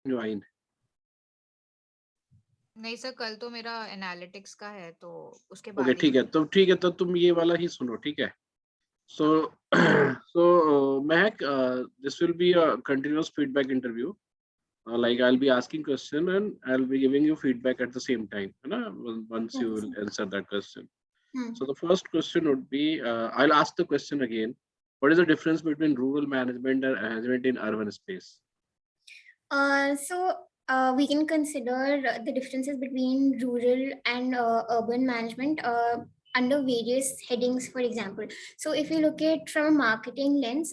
Join? नहीं sir, कल तो मेरा एनालिटिक्स का है, तो उसके ओके, बाद ही। ठीक है, तो तुम ये वाला ही सुनो, ठीक है? So, so Mehak, this will be a continuous feedback interview. Like I'll be asking question and I'll be giving you feedback at the same time, है ना? Once you Okay, will sir. answer that question. Hmm. So the first question would be, I'll ask the question again. What is the difference between rural management and management in urban space? We can consider the differences between rural and urban management under various headings, for example. So if you look at from a marketing lens,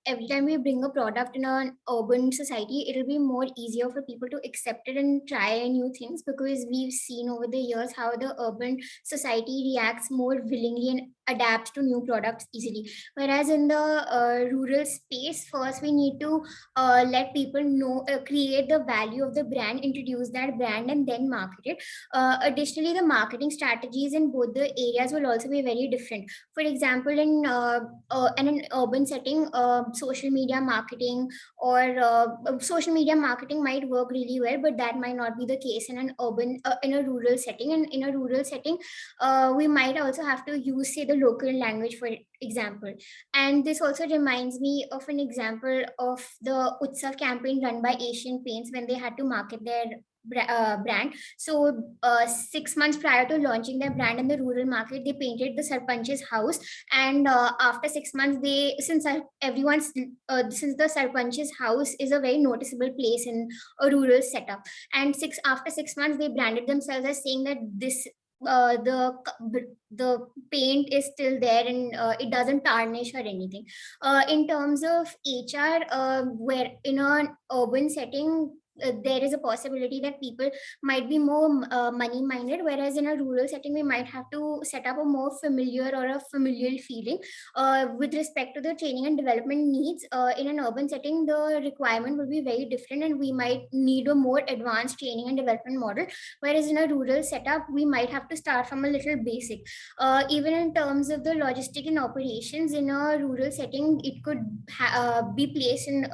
every time we bring a product in an urban society, it'll be more easier for people to accept it and try new things, because we've seen over the years how the urban society reacts more willingly and adapts to new products easily. Whereas in the rural space, first we need to let people know, create the value of the brand, introduce that brand, and then market it. Additionally, the marketing strategies in both the areas will also be very different. For example, in an urban setting, social media marketing or social media marketing might work really well, but that might not be the case in an urban in a rural setting. And in a rural setting, we might also have to use, say, the local language, for example. And this also reminds me of an example of the Utsav campaign run by Asian Paints when they had to market their brand. So 6 months prior to launching their brand in the rural market, they painted the Sarpanch's house. And after 6 months, since the Sarpanch's house is a very noticeable place in a rural setup, and after 6 months, they branded themselves as saying that this the paint is still there, and it doesn't tarnish or anything. In terms of HR, where in an urban setting, there is a possibility that people might be more money minded, whereas in a rural setting we might have to set up a more familiar or a familial feeling. With respect to the training and development needs, in an urban setting the requirement will be very different, and we might need a more advanced training and development model, whereas in a rural setup we might have to start from a little basic. Even in terms of the logistic and operations, in a rural setting it could be placed in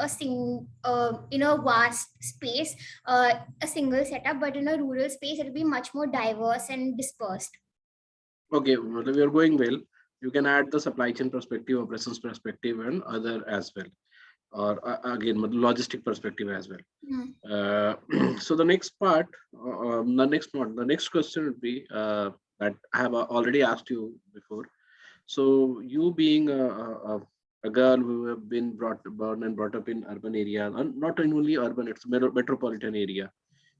in a vast space, a single setup, but in a rural space it will be much more diverse and dispersed. Okay, well, we are going well. You can add the supply chain perspective, operations perspective, and other as well, or again, logistic perspective as well. So the next part, the next question would be that I have already asked you before. So you being a girl who have been born and brought up in urban area, and not only urban, it's metropolitan area.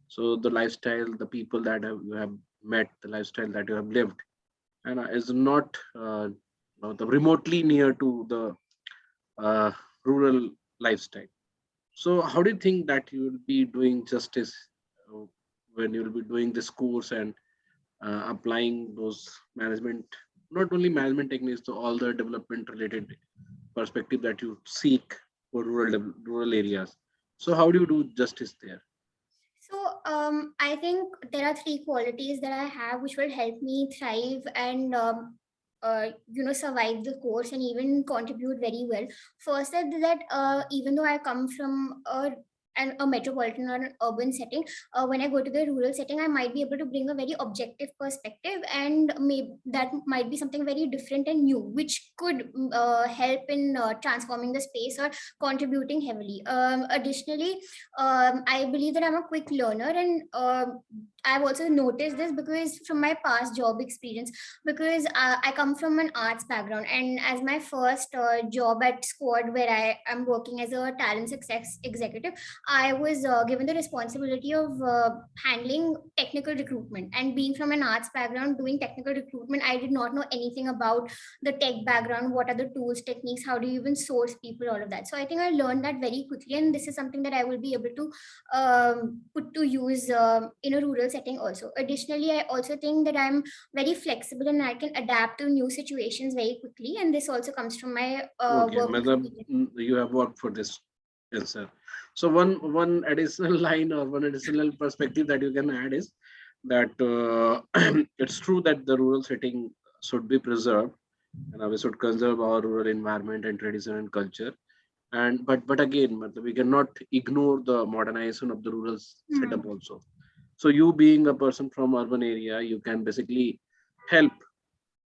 So the lifestyle, the people that you have met, the lifestyle that you have lived, and is not the remotely near to the rural lifestyle. So how do you think that you will be doing justice uh, when you will be doing this course and applying those management, not only management techniques, to all the development related perspective that you seek for rural areas? So how do you do justice there? So I think there are three qualities that I have which will help me thrive and survive the course and even contribute very well. First is that even though I come from a metropolitan or an urban setting, when I go to the rural setting, I might be able to bring a very objective perspective, and maybe that might be something very different and new, which could help in transforming the space or contributing heavily. Additionally, I believe that I'm a quick learner, and I've also noticed this because from my past job experience, because I come from an arts background, and as my first job at Squad, where I am working as a talent success executive, I was given the responsibility of handling technical recruitment. And being from an arts background, doing technical recruitment, I did not know anything about the tech background. What are the tools, techniques? How do you even source people? All of that. So I think I learned that very quickly, and this is something that I will be able to put to use in a rural setting also. Additionally, I also think that I'm very flexible and I can adapt to new situations very quickly, and this also comes from my Okay, work madam, experience. you have worked for this answer. So one additional line or one additional perspective that you can add is that it's true that the rural setting should be preserved, and we should conserve our rural environment and tradition and culture. And but again, we cannot ignore the modernization of the rural setup also. So you being a person from urban area, you can basically help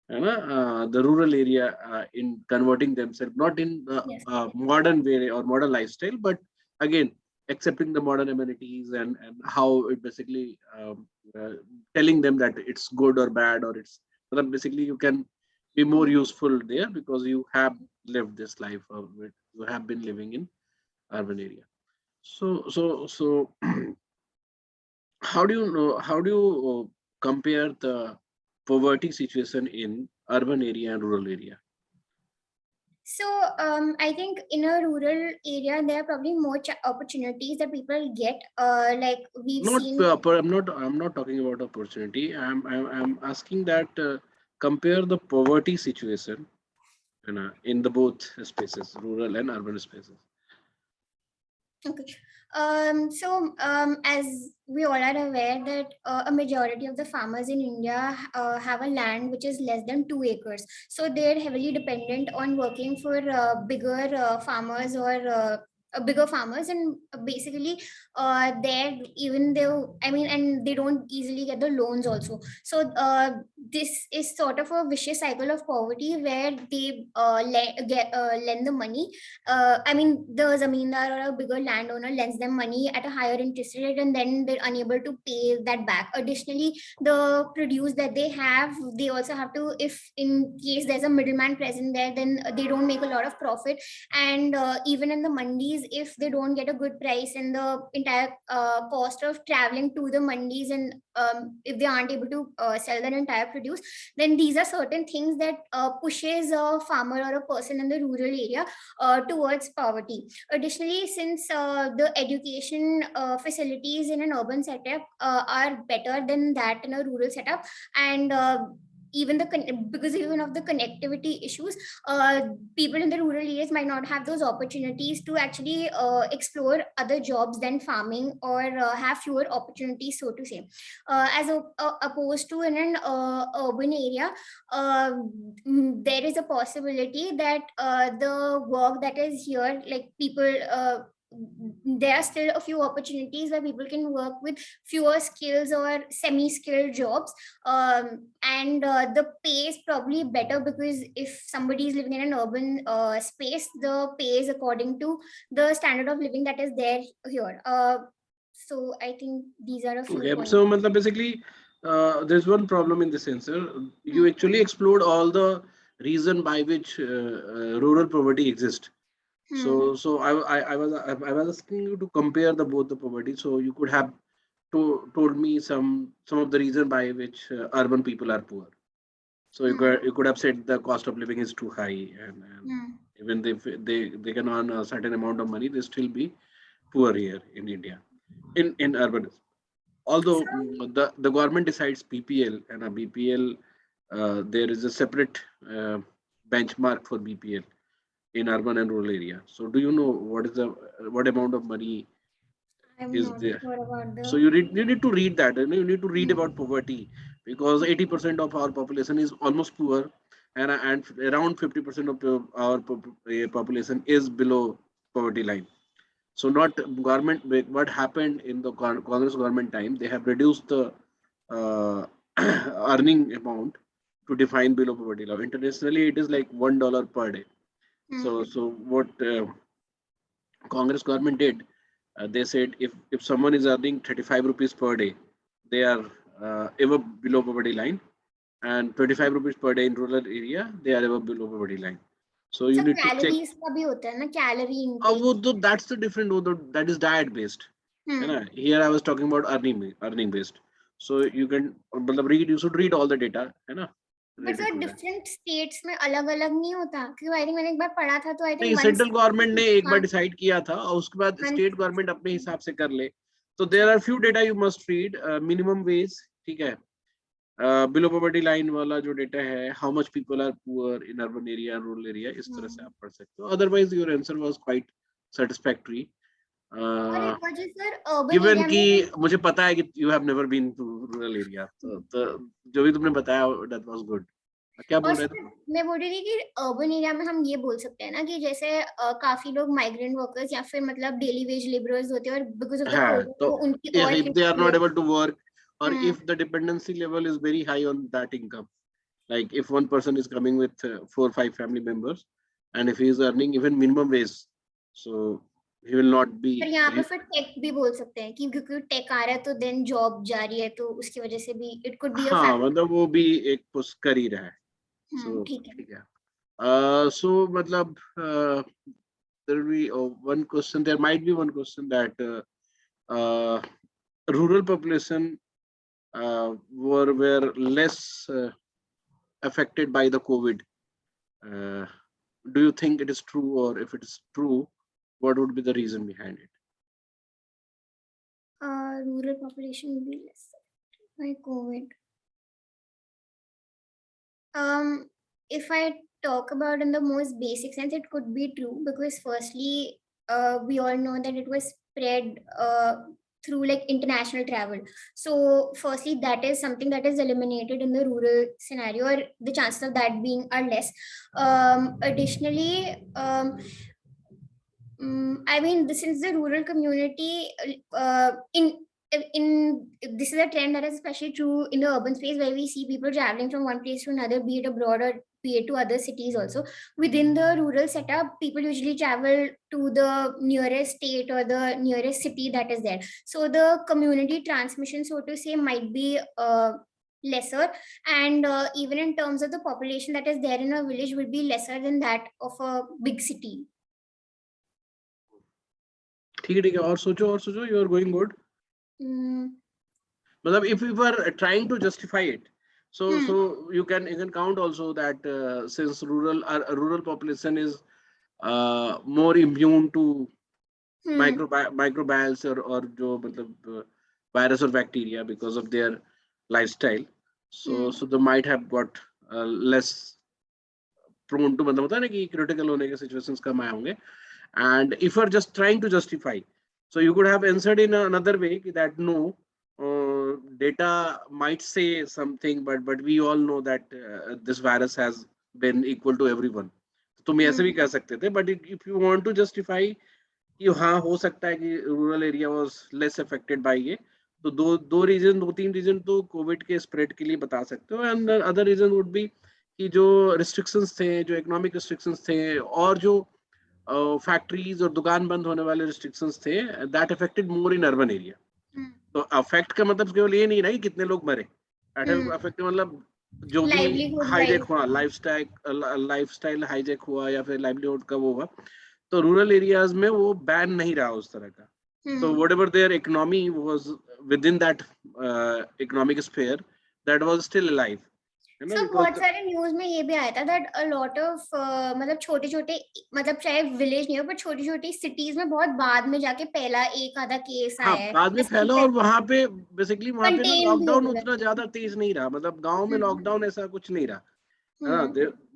the rural area in converting themselves, not in the Yes. modern way or modern lifestyle, but again accepting the modern amenities, and how it basically telling them that it's good or bad, or it's basically you can be more useful there because you have lived this life, or you have been living in urban area. So how do you compare the poverty situation in urban area and rural area? So I think in a rural area there are probably more opportunities that people get. Like we've Not seen. I'm not talking about opportunity. I'm asking that compare the poverty situation in the both spaces, rural and urban spaces. Okay. As we all are aware that a majority of the farmers in India have a land which is less than 2 acres. So they're heavily dependent on working for bigger farmers or bigger farmers, and basically they're even though I mean, and they don't easily get the loans also. So this is sort of a vicious cycle of poverty where they lend the money. I mean, the zamindar or a bigger landowner lends them money at a higher interest rate, and then they're unable to pay that back. Additionally, the produce that they have, they also have to, if in case there's a middleman present there, then they don't make a lot of profit. And even in the mandis, if they don't get a good price, and the entire cost of traveling to the mandis, and if they aren't able to sell their entire produce, then these are certain things that pushes a farmer or a person in the rural area towards poverty. Additionally, since the education facilities in an urban setup are better than that in a rural setup, and even because even of the connectivity issues, people in the rural areas might not have those opportunities to actually explore other jobs than farming, or have fewer opportunities, so to say, opposed to in an urban area. uh, there is a possibility that the work that is here, like people, there are still a few opportunities where people can work with fewer skills or semi-skilled jobs. And the pay is probably better, because if somebody is living in an urban space, the pay is according to the standard of living that is there here. So I think these are a few Okay, points. so basically, there's one problem in the sensor. You Hmm. actually explored all the reason by which rural poverty exists. Hmm. So I was asking you to compare the both the poverty. So you could have told me some of the reason by which urban people are poor. So Hmm. you could have said the cost of living is too high, and Hmm. even they can earn a certain amount of money, they still be poor here in India, in urban. Although the government decides PPL, and a BPL, there is a separate benchmark for BPL in urban and rural area. So do you know what amount of money I'm is not there? sure about So the. you need to read that. You need to read Hmm. about poverty, because 80% of our population is almost poor, and around 50% of our population is below poverty line. So not government. What happened in the Congress government time? They have reduced the uh, earning amount to define below poverty level. Internationally, it is like $1 per day. Hmm. So what Congress government did, they said if someone is earning 35 rupees per day, they are ever below poverty line, and 25 rupees per day in rural area, they are ever below poverty line. So you So need to check. calories का भी होता है ना, calorie intake. That's the different. That is diet based. Hmm. Here I was talking about earning based. So you can read. You should read all the data. But Related sir to that. Different states में अलग अलग नहीं होता, क्योंकि I think मैंने एक बार पढ़ा था, तो आई नहीं, थिंक वन सेंट्रल गवर्नमेंट ने एक बार हाँ डिसाइड किया था, और उसके बाद वन स्टेट गवर्नमेंट अपने हिसाब से कर ले. तो देयर अच्छा। Are few data you must read. Minimum wage, ठीक है, बिलो पॉवर्टी लाइन वाला जो डेटा है, how much people are poor in urban area, rural area, इस तरह से आप पढ़ सकते हो. Otherwise your answer was quite satisfactory, और एक बार जो सर अर्बन गिवन एरिया कि में। मुझे पता है कि you have never been to rural area, तो जो भी तुमने बताया दैट वाज गुड. क्या बोल और रहे थे? मैं बोल रही थी कि अर्बन एरिया में हम ये बोल सकते हैं ना कि जैसे काफी लोग माइग्रेंट वर्कर्स या फिर मतलब डेली वेज लेबरर्स होते हैं और बिकॉज ऑफ द हाँ, कोविड तो वो उनकी और if they are not able to work, or hmm if the dependency level is very high on that income, like if one person is coming with 4 or 5 family members, and if he is earning even minimum wage, so he will not be पर यहाँ पे फिर take भी बोल सकते हैं कि क्योंकि टेक आ रहा है तो देन जॉब जा रही है तो उसकी वजह से भी इट कुड बी अ हाँ, फैक्टर। मतलब वो भी एक पुश कर ही रहा है। सो ठीक है। ठीक है। So मतलब there will be one question, there might be one question that uh, rural population were less affected by the COVID. Uh, do you think it is true, or if it is true, what would be the reason behind it? Rural population will be less by COVID. If I talk about in the most basic sense, it could be true because firstly, we all know that it was spread through like international travel. So firstly, that is something that is eliminated in the rural scenario, or the chances of that being are less. Additionally, I mean, since the rural community in this is a trend that is especially true in the urban space where we see people traveling from one place to another, be it abroad or be it to other cities also. Within the rural setup, people usually travel to the nearest state or the nearest city that is there. So the community transmission, so to say, might be lesser, and even in terms of the population that is there in a village would be lesser than that of a big city. ठीक है, और सोचो, you are going good. मतलब if we were trying to justify it, so you can count also that since rural population is more immune to microbials or जो मतलब virus or bacteria because of their lifestyle, so they might have got less prone to मतलब होता है ना कि critical होने के situations कम आए होंगे. And if you're just trying to justify, so you could have answered in another way that no, data might say something, but we all know that this virus has been equal to everyone. तुम ऐसे भी कह सकते थे, but if you want to justify कि हाँ हो सकता है कि rural area was less affected by ये, तो दो तीन रीजन तो कोविड के स्प्रेड के लिए बता सकते हो. And other reason would be कि जो रिस्ट्रिक्शंस थे, जो इकोनॉमिक रिस्ट्रिक्शंस थे, और जो फैक्ट्रीज और दुकान बंद होने वाले रिस्ट्रिक्शंस थे, that affected more in urban area. तो अफेक्ट का मतलब केवल ये नहीं रहा कि कितने लोग मरे, अफेक्ट मतलब जो भी हाईजेक हुआ, लाइफस्टाइल हाईजेक हुआ या फिर लाइवलीहुड का वो हुआ, तो रूरल एरियाज में वो बैन नहीं रहा उस तरह का. तो whatever their economy was within that economic sphere, that was still alive. So बहुत सारे न्यूज में ये भी आया था that a lot of मतलब छोटे छोटे, मतलब चाहे विलेज नहीं हो पर छोटी छोटी सिटीज में बहुत बाद में जाके पहला एक आधा केस आया है. बाद में फैला, और वहां पे बेसिकली वहां पे ना लॉकडाउन Contained उतना ज्यादा तेज नहीं रहा, मतलब गांव में लॉकडाउन ऐसा कुछ नहीं रहा है ना.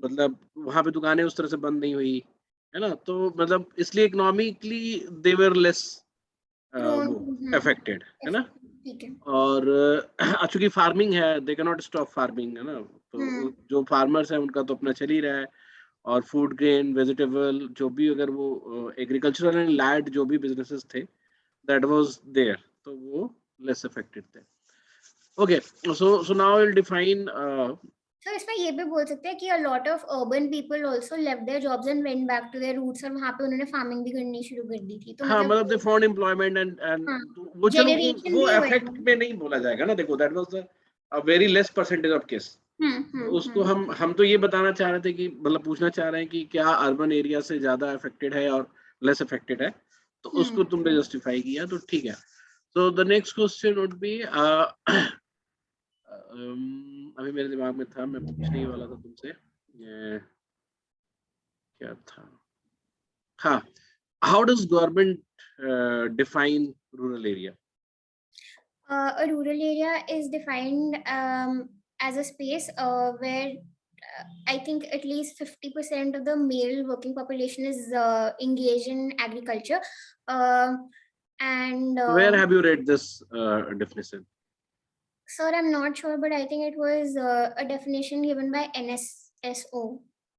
मतलब वहां पे दुकानें उस तरह से बंद नहीं हुई है ना, तो मतलब इसलिए इकोनॉमिकली दे वर लेस वो अफेक्टेड है ना. और चूंकि फार्मिंग है, they can not stop farming है ना, तो जो फार्मर्स है उनका तो अपना चल ही रहा है. और फूड ग्रेन, वेजिटेबल, जो भी अगर वो एग्रीकल्चरल एंड लैंड जो भी बिजनेसेस थे, दैट वाज देयर, तो वो लेस अफेक्टेड थे. Okay, so now I will define. तो इसमें ये भी बोल सकते हैं कि a lot of urban people also left their jobs and went back to their roots, और वहाँ पे उन्होंने फार्मिंग भी करनी शुरू कर दी थी. तो मतलब दे फाउंड एम्प्लॉयमेंट एंड वो चलो वो इफेक्ट में नहीं बोला जाएगा ना. देखो, that was a very less percentage of case. उसको हम तो ये बताना चाह रहे थे कि मतलब पूछना चाह रहे हैं कि क्या अर्बन एरिया से ज्यादा अफेक्टेड है और लेस अफेक्टेड है, तो उसको तुमने जस्टिफाई किया, तो ठीक है. So the next question would be, अभी मेरे दिमाग में था, मैं पूछने ही वाला था तुमसे, क्या था, हाँ, how does government define rural area? A rural area is defined as a space where I think at least 50% of the male working population is engaged in agriculture. And where have you read this definition? Sir, I'm not sure, but I think it was a definition given by NSSO.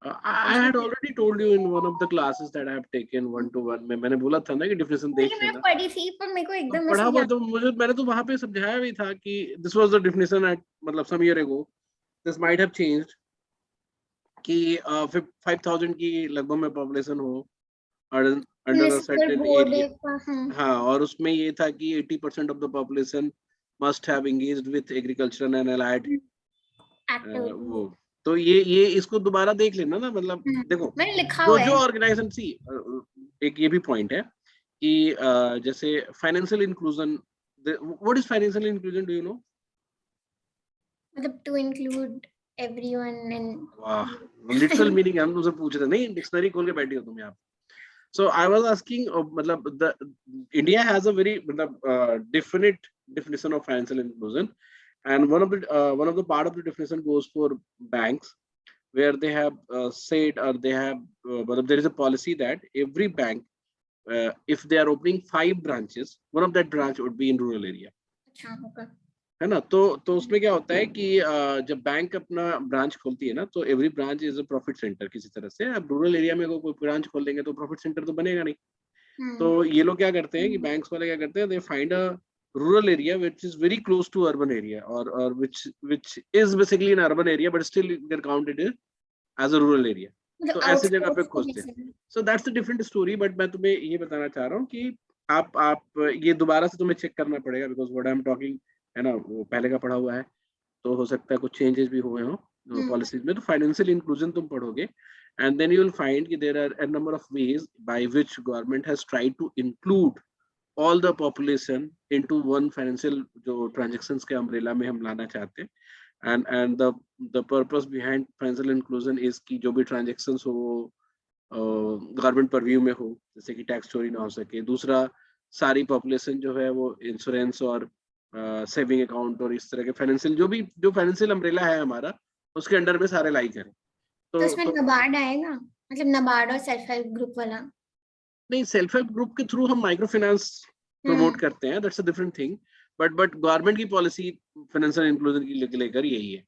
I had already told you in one of the classes that I have taken 1-to-1 में मैंने बोला था ना कि definition देख मैंने लेना। पढ़ी थी पर मेरे को एकदम पढ़ा ऐसे हुआ तो मैंने तो वहां पे समझाया भी था कि this was the definition at मतलब some year ago, this might have changed कि 5000 की लगभग में पॉपुलेशन हो under a municipal certain board area. एक हाँ, और उसमें ये था कि 80% of the population must have engaged with agriculture and allied activity. वो। तो ये इसको दोबारा देख लेना ना, मतलब देखो मैंने लिखा जो हुआ जो है। ऑर्गेनाइजेशन सी एक ये भी पॉइंट है कि जैसे financial inclusion, what is financial inclusion, do you know? मतलब to include everyone and वाह, लिटरल मीनिंग हम तुमसे पूछ रहे, नहीं डिक्शनरी खोल के बैठी हो तुम यहाँ। So I was asking, मतलब the India has a very definite definition of financial inclusion, and one of the part of the definition goes for banks, where they have said, or they have there is a policy that every bank, if they are opening 5 branches, one of that branch would be in rural area, अच्छा होगा। है ना? तो उसमें क्या होता है कि जब बैंक अपना ब्रांच खोलती है ना, तो every branch is a profit centre किसी तरह से। अब रूरल एरिया में कोई ब्रांच खोल देंगे तो प्रॉफिट सेंटर तो बनेगा नहीं। तो ये लोग क्या करते हैं कि बैंक्स वाले क्या करते हैं, they find a rural area which is very close to urban area, और which is basically in urban area but still they are counted as a rural area. तो ऐसे जगह पे खोजते हैं। So that's a different story, but मैं तुम्हें ये बताना चाह रहा हूँ कि आप ये दोबारा से तुम्हें चेक करना पड़ेगा, because what I am talking है ना, वो पहले का पढ़ा हुआ है, तो हो सकता है कुछ चेंजेस भी हुए हो पॉलिसीज में। तो फाइनेंशियल इंक्लूजन तुम पढ़ोगे, and then you will find that there are a number of ways by which government has tried to include all the population into one financial जो transactions के umbrella में हम लाना चाहते हैं। and the purpose behind financial inclusion is कि जो भी transactions हो गवर्नमेंट परव्यू में हो, जैसे कि टैक्स चोरी ना हो सके। दूसरा, सारी पॉपुलेशन जो है वो इंश्योरेंस और सेविंग अकाउंट और इस तरह के फाइनेंशियल जो फाइनेंशियल अम्ब्रेला है हमारा, उसके अंडर में सारे लाई करें। तो इसमें नबार्ड आएगा, मतलब नबार्ड और सेल्फ हेल्प ग्रुप वाला? नहीं, सेल्फ हेल्प ग्रुप के थ्रू हम माइक्रो फाइनेंस प्रमोट करते हैं, that's a different thing. But government की पॉलिसी फाइनेंशियल इंक्लूजन की लेकर यही है,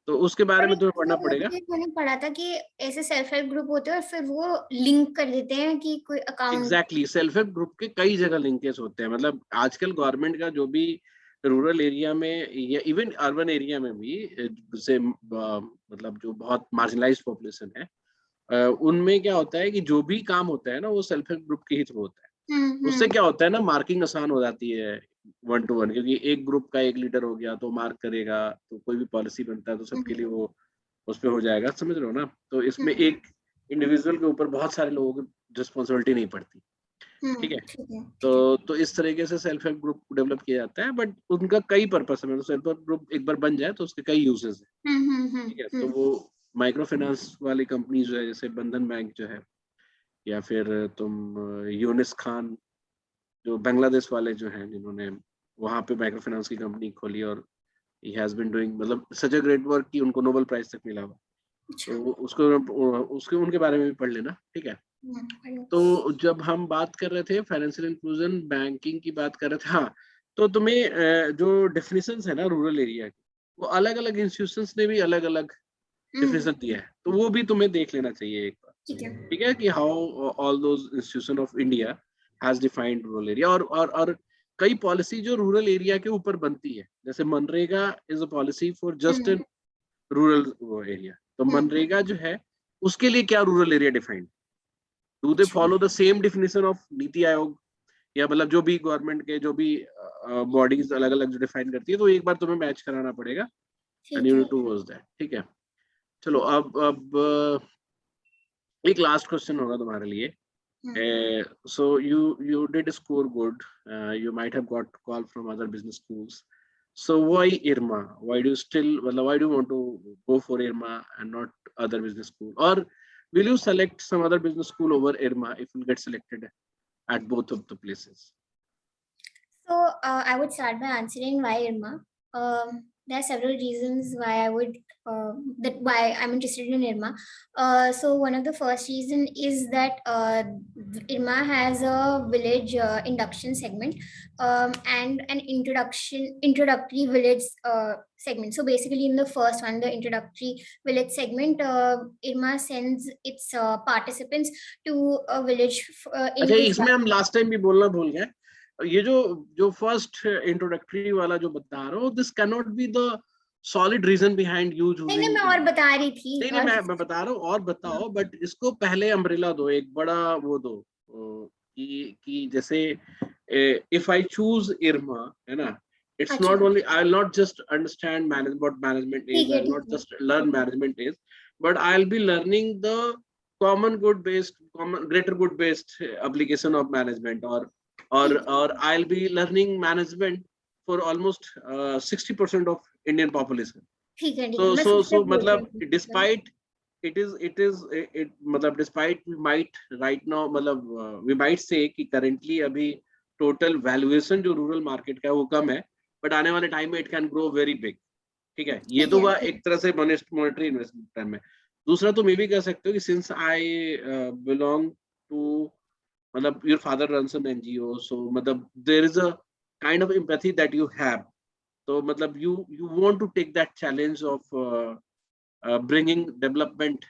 तो उसके बारे में तुम्हें पढ़ना पड़ेगा। मैंने पढ़ा था कि ऐसे सेल्फ हेल्प ग्रुप होते हैं और फिर वो लिंक कर देते हैं कि कोई account. Exactly, self help group के कई जगह लिंकेज होते हैं। मतलब आजकल गवर्नमेंट का जो भी रूरल एरिया में या इवन अर्बन एरिया में भी, जैसे मतलब जो बहुत मार्जिनलाइज्ड पॉपुलेशन है, उनमें क्या होता है कि जो भी काम होता है ना, वो सेल्फ हेल्प ग्रुप के ही थ्रू होता है। उससे क्या होता है ना, मार्किंग आसान हो जाती है 1-to-1, क्योंकि एक ग्रुप का एक लीडर हो गया तो मार्क करेगा, तो कोई भी पॉलिसी बनता है तो सबके लिए वो उस पे हो जाएगा, समझ रहे हो ना? तो इसमें एक इंडिविजुअल के ऊपर बहुत सारे लोगों की रिस्पॉन्सिबिलिटी नहीं पड़ती। ठीक है, तो इस तरीके से सेल्फ हेल्प ग्रुप डेवलप किया जाता है, बट उनका कई पर्पस है। मतलब सेल्फ हेल्प ग्रुप एक बार बन जाए तो उसके कई यूजेस है। ठीक है, तो वो माइक्रो फाइनेंस वाली कंपनी जो है, जैसे बंधन बैंक जो है, या फिर तुम यूनिस खान जो बांग्लादेश वाले जो हैं, जिन्होंने वहां पे माइक्रो फाइनेंस की कंपनी खोली, और ही हैज बीन डूइंग मतलब सच अ ग्रेट वर्क कि उनको नोबेल प्राइज तक मिला हुआ। तो उसके उनके बारे में भी पढ़ लेना, ठीक है? तो जब हम बात कर रहे थे फाइनेंशियल इंक्लूजन, बैंकिंग की बात कर रहे थे, हाँ, तो तुम्हें जो डेफिनेशंस है ना रूरल एरिया की, वो अलग अलग इंस्टीट्यूशंस ने भी अलग अलग डेफिनेशन दिया है, तो वो भी तुम्हें देख लेना चाहिए एक बार। ठीक है, कि how all those institution of India has defined rural area, और कई पॉलिसी जो रूरल एरिया के ऊपर बनती है, जैसे MNREGA is a policy for just in rural area. तो मनरेगा जो है, उसके लिए क्या rural area defined, do they follow the same definition of NITI Aayog, या मतलब जो भी गवर्नमेंट के जो भी बॉडीज अलग अलग जो डिफाइन करती है, तो एक बार तुम्हें मैच कराना पड़ेगा, and you need to watch that. ठीक है, चलो अब एक लास्ट क्वेश्चन होगा तुम्हारे लिए। So you did score good. You might have got call from other business schools. So why IRMA? Why do you still, well, why do you want to go for IRMA and not other business school? Or will you select some other business school over IRMA if you get selected at both of the places? So I would start by answering why IRMA. there are several reasons why I would why I'm interested in IRMA. So one of the first reason is that IRMA has a village induction segment and an introductory village segment. So basically, in the first one, the introductory village segment, IRMA sends its participants to a village. अच्छा, इसमें हम last time भी बोलना भूल गए, ये जो first introductory वाला जो बता रहा हूँ, this can not be the solid reason behind you choosing. नहीं, मैं और बता रही थी। नहीं, मैं बता रहा हूँ और बताओ, बट इसको पहले अम्ब्रेला दो, एक बड़ा वो दो कि जैसे इफ आई चूज IRMA, है ना, it's not only, I'll not just understand what management is, I'll not just learn management is, but I'll be learning the greater good based application of management, or I'll be learning management for almost 60% of Indian population. So matlab, despite we might right now, we might say कि currently अभी total valuation जो rural market का है वो कम है, but आने वाले time में it can grow very big. ठीक है, ये तो हुआ एक तरह से monetary investment time में। दूसरा तो मैं भी कह सकते हो कि since I belong to, मतलब your father runs an NGO, so मतलब there is a kind of empathy that you have, so मतलब you want to take that challenge of bringing development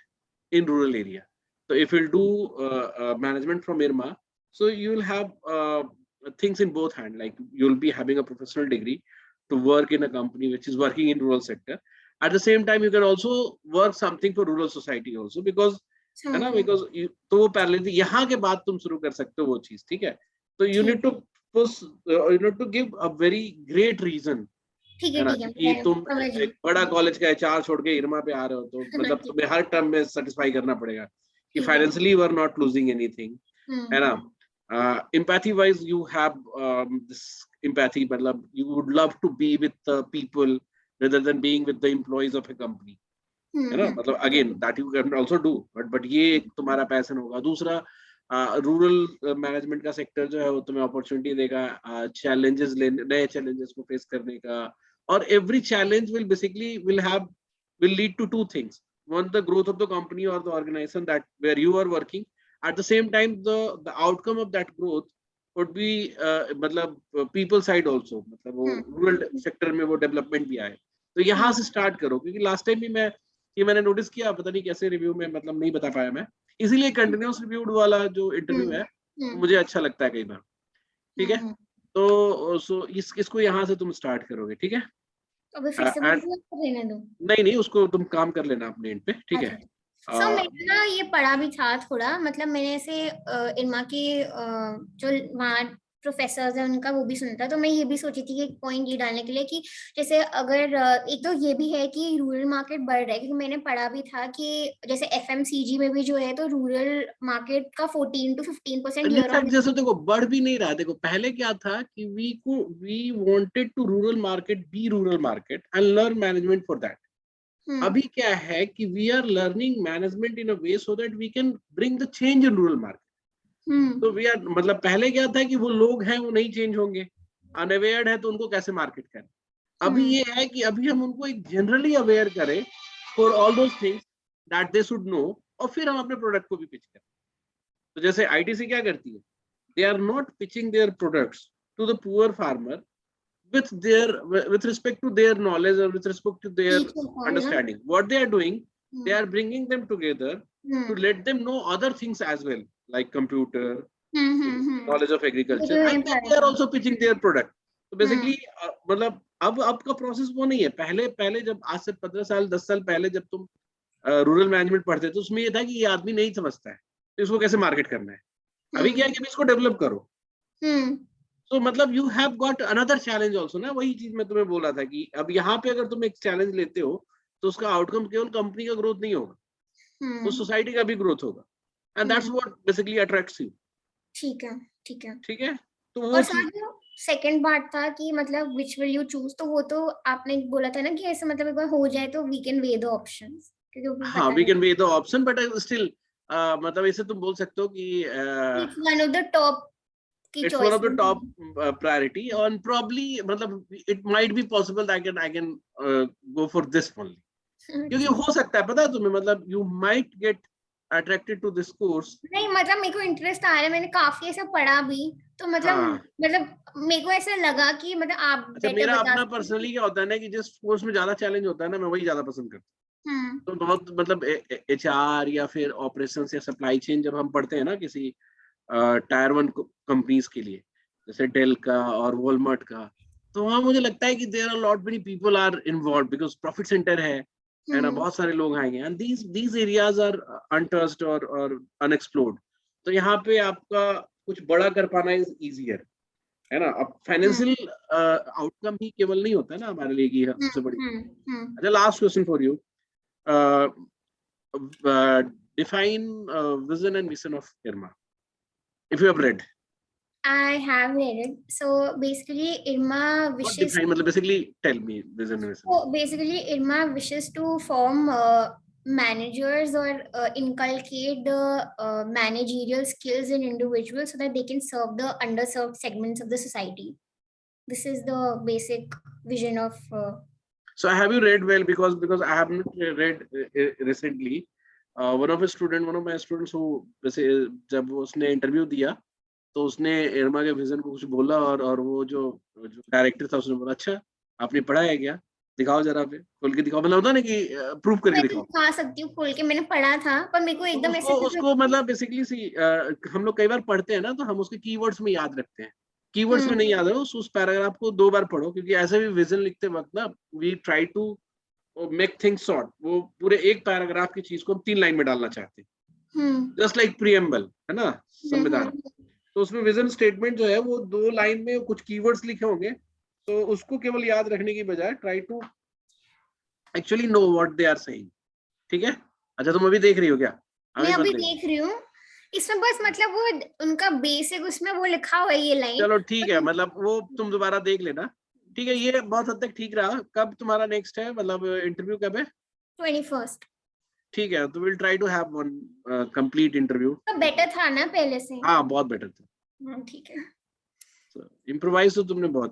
in rural area. So if you'll do management from IRMA, so you will have things in both hand, like you'll be having a professional degree to work in a company which is working in rural sector. At the same time, you can also work something for rural society also, because है ना, because तो वो parallel यहाँ के बाद तुम शुरू कर सकते हो वो चीज, ठीक है। तो you need to push, you need to give a very great reason, है ना, कि तुम एक बड़ा कॉलेज का HR छोड़ के IRMA पे आ रहे हो, तो मतलब तुम्हें हर टर्म में सेटिस्फाई करना पड़ेगा कि financially you are not losing anything, है ना। empathy wise you have this empathy, मतलब you would love to be with the people rather than being with the employees of a company, है ना, मतलब again that you can also do, but ये एक तुम्हारा passion होगा। दूसरा rural management का सेक्टर जो है वो तुम्हें अपॉर्चुनिटी देगा चैलेंजेस लेने, नए चैलेंजेस को फेस करने का, और every challenge will basically will lead to two things: one, the growth of the company or the organization that where you are working. At the same time, the outcome of that growth would be मतलब people side also, मतलब वो rural sector में वो development भी आए। तो यहाँ से स्टार्ट करो, क्योंकि लास्ट टाइम भी मैंने नोटिस किया, पता नहीं कैसे रिव्यू में मतलब नहीं बता पाया मैं, इसीलिए कंटिन्यूअस रिव्यूड वाला जो इंटरव्यू है मुझे अच्छा लगता है कई बार, ठीक है। तो इसको यहाँ से तुम स्टार्ट करोगे, ठीक है। अबे फिर से रहने दो, नहीं उसको तुम काम कर लेना अपने एंड पे, ठीक है। मैंने ना ये पढ़ा भी था थोड़ा, मतलब मैंने ऐसे IRMA के जो वहाँ प्रोफेसर्स हैं उनका वो भी सुनता, तो मैं ये भी सोची थी कि एक पॉइंट ये डालने के लिए कि जैसे अगर एक तो ये भी है कि रूरल मार्केट बढ़ रहा है, क्योंकि मैंने पढ़ा भी था कि जैसे FMCG में भी जो है तो रूरल मार्केट का 14 to 15% ईयर जैसे देखो बढ़ भी नहीं रहा। देखो पहले क्या था कि we wanted to rural market be rural market and learn management for that. अभी क्या है कि we are learning management in a way so that we can bring the change in rural market. तो वी आर, मतलब पहले क्या था कि वो लोग हैं वो नहीं चेंज होंगे, अनअवेयर्ड है तो उनको कैसे मार्केट करें। अभी ये है कि अभी हम उनको एक जनरली अवेयर करें for all those things that they should know, और फिर हम अपने प्रोडक्ट को भी पिच करें। तो जैसे ITC क्या करती है, they are not pitching their products to the poor farmer with respect to their knowledge or with respect to their understanding. What they are doing, they are bringing them together to let them know other things as well, like computer, knowledge of agriculture, and they are also pitching their product. So basically मतलब अब का process वो नहीं है। पहले जब आज से 15 साल 10 साल पहले जब तुम रूरल मैनेजमेंट पढ़ते थे, तो उसमें ये था कि ये आदमी नहीं समझता है तो इसको कैसे मार्केट करना है। अभी क्या है कि इसको डेवलप करो। तो मतलब you have got another challenge also ना। वही चीज मैं तुम्हें बोला था कि अब यहाँ पे अगर तुम एक चैलेंज लेते हो तो उसका आउटकम केवल कंपनी का ग्रोथ नहीं होगा, तो सोसाइटी का भी ग्रोथ होगा, and that's what basically attracts you. ठीक है। तो वो सेकंड पार्ट था कि मतलब व्हिच विल यू चूज, तो वो तो आपने बोला था ना कि ऐसे मतलब एक बार हो जाए तो we can weigh the options, क्योंकि हाँ we can weigh the option, but still मतलब इसे तुम बोल सकते हो कि वन ऑफ द टॉप की It's one of the choices top priority, and probably मतलब it might be possible that I can go for this only. क्योंकि हो सकता है, पता है तुम्हें, मतलब you might get attracted to this course. नहीं मतलब मेरे को इंटरेस्ट आ रहा है, मैंने काफी ऐसा पढ़ा भी, तो मतलब मेरे को ऐसा लगा कि मतलब आप अच्छा, बेटर मेरा बता अपना सकते पर्सनली क्या होता है ना कि जिस कोर्स में ज्यादा चैलेंज होता है ना, मैं वही ज्यादा पसंद करता हूँ. तो बहुत मतलब HR या फिर ऑपरेशंस या सप्लाई चेन जब हम पढ़ते हैं ना किसी टायर 1 कंपनीज के लिए, जैसे डेल का और वॉलमार्ट का, तो वहाँ मुझे लगता है कि there are lot many people are involve because profit centre है ना, बहुत सारे लोग आएंगे, and these areas are untouched और अनएक्सप्लोर्ड. तो यहाँ पे आपका कुछ बड़ा कर पाना इज इजियर, है ना. अब फाइनेंशियल आउटकम ही केवल नहीं होता है ना हमारे लिए की सबसे बड़ी. अच्छा, last question for you. Define vision and mission of IRMA if you have read. I have read it. So basically IRMA wishes What define, मतलब basically tell me vision and mission. So basically IRMA wishes to form managers or inculcate the managerial skills in individuals so that they can serve the underserved segments of the society. This is the basic vision of So have you read well, because I haven't read recently. One of my students who वैसे जब उसने interview दिया तो उसने IRMA के vision को कुछ बोला, और वो जो डायरेक्टर था उसने बोला, अच्छा आपने पढ़ा है क्या, दिखाओ जरा पे, खोल के दिखाओ, मतलब होता ना कि प्रूव करके दिखाओ. दिखा सकती हूँ खोल के, मैंने पढ़ा था पर मेरे को एकदम ऐसे उसको मतलब बेसिकली हम लोग कई बार पढ़ते हैं ना, तो हम उसके कीवर्ड्स में याद रखते हैं, कीवर्ड्स में नहीं याद है. उस पैराग्राफ को 2 बार पढ़ो, क्योंकि ऐसे भी विजन लिखते वक्त ना we try to make things short. वो पूरे एक पैराग्राफ की चीज को हम 3 लाइन में डालना चाहते हैं, जस्ट लाइक प्रीएम्बल, है ना, संविधान. तो उसमें विजन स्टेटमेंट जो है वो 2 लाइन में कुछ कीवर्ड्स लिखे होंगे, तो उसको केवल याद रखने की बजाय try to actually know what they are saying. ठीक है. अच्छा, तुम अभी देख रही हो क्या? मैं अभी देख रही हूँ. इसमें बस मतलब वो उनका बेसिक उसमें वो लिखा हुआ है ये लाइन. चलो ठीक है, मतलब वो तुम दोबारा देख लेना. ठीक है, ये बहुत हद तक ठीक रहा. कब तुम्हारा नेक्स्ट है, मतलब इंटरव्यू कब है? 21st. ठीक है, तो will try to have one complete interview. तो बेटर था ना पहले से? हाँ, बहुत बेटर था. ठीक है. इम्प्रोवाइज तो तुमने बहुत